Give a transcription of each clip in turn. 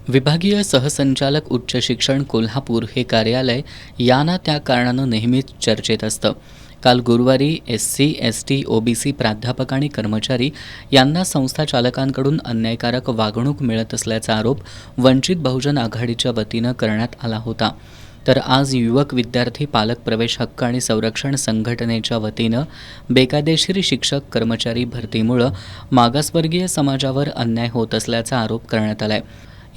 विभागीय सहसंचालक उच्च शिक्षण कोल्हापूर हे कार्यालय या ना त्या कारणानं नेहमीच चर्चेत असतं. काल गुरुवारी SC, ST, OBC प्राध्यापक आणि कर्मचारी यांना संस्था चालकांकडून अन्यायकारक वागणूक मिळत असल्याचा आरोप वंचित बहुजन आघाडीच्या वतीनं करण्यात आला होता. तर आज युवक विद्यार्थी पालक प्रवेश हक्क आणि संरक्षण संघटनेच्या वतीनं बेकायदेशीर शिक्षक कर्मचारी भरतीमुळं मागासवर्गीय समाजावर अन्याय होत असल्याचा आरोप करण्यात आलाय.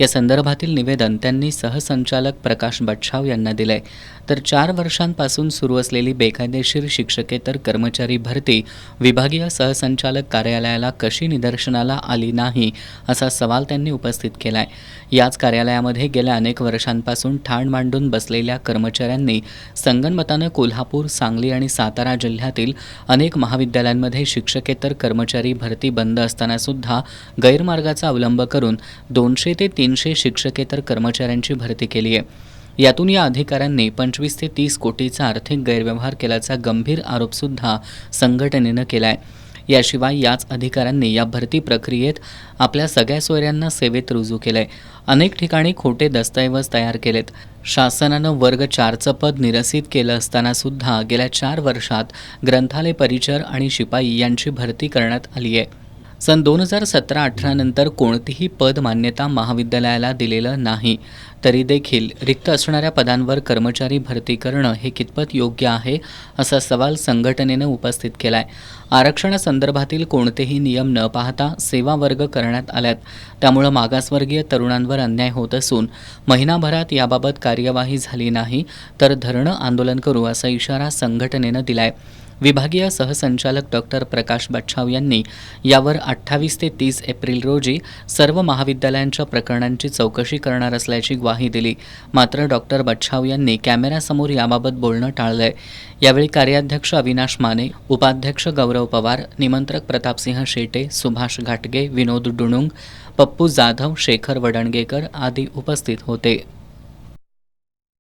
या संदर्भातील निवेदन त्यांनी सहसंचालक प्रकाश बच्छाव यांना दिलंय. तर 4 वर्षांपासून सुरू असलेली बेकायदेशीर शिक्षकेतर कर्मचारी भरती विभागीय सहसंचालक कार्यालयाला कशी निदर्शनाला आली नाही असा सवाल त्यांनी उपस्थित केलाय. याच कार्यालयामध्ये गेल्या अनेक वर्षांपासून ठाण मांडून बसलेल्या कर्मचाऱ्यांनी संगनमतानं कोल्हापूर, सांगली आणि सातारा जिल्ह्यातील अनेक महाविद्यालयांमध्ये शिक्षकेतर कर्मचारी भरती बंद असताना सुद्धा गैरमार्गाचा अवलंब करून 200 ते 300 शिक्षकेतर कर्मचाऱ्यांची भरती केली आहे. यातून या अधिकाऱ्यांनी 25 ते 30 कोटीचा आर्थिक गैरव्यवहार केल्याचा गंभीर आरोपसुद्धा संघटनेनं केला आहे. याशिवाय याच अधिकाऱ्यांनी या भरती प्रक्रियेत आपल्या सगळ्या सोयऱ्यांना सेवेत रुजू केलंय. अनेक ठिकाणी खोटे दस्तऐवज तयार केलेत. शासनानं वर्ग 4चं पद निरसित केलं असताना सुद्धा गेल्या 4 वर्षात ग्रंथालय परिचर आणि शिपाई यांची भरती करण्यात आली आहे. सन 2017-18 नंतर कोणतीही पद मान्यता महाविद्यालयाला दिलेलं नाही. तरी देखील रिक्त असणाऱ्या पदांवर कर्मचारी भरती करणं हे कितपत योग्य आहे असा सवाल संघटनेनं उपस्थित केलाय. आरक्षणासंदर्भातील कोणतेही नियम न पाहता सेवा वर्ग करण्यात आल्यात. त्यामुळं मागासवर्गीय तरुणांवर अन्याय होत असून महिनाभरात याबाबत कार्यवाही झाली नाही तर धरणं आंदोलन करू असा इशारा संघटनेनं दिलाय. विभागीय सहसंचालक डॉक्टर प्रकाश बच्छाव यांनी यावर 28 ते 30 एप्रिल रोजी सर्व महाविद्यालयांच्या प्रकरणांची चौकशी करणार असल्याची ग्वाही दिली. मात्र डॉक्टर बच्छाव यांनी कॅमेऱ्यासमोर याबाबत बोलणं टाळलंय. यावेळी कार्याध्यक्ष अविनाश माने, उपाध्यक्ष गौरव पवार, निमंत्रक प्रतापसिंह शेटे, सुभाष घाटगे, विनोद डुणुंग, पप्पू जाधव, शेखर वडणगेकर आदी उपस्थित होते.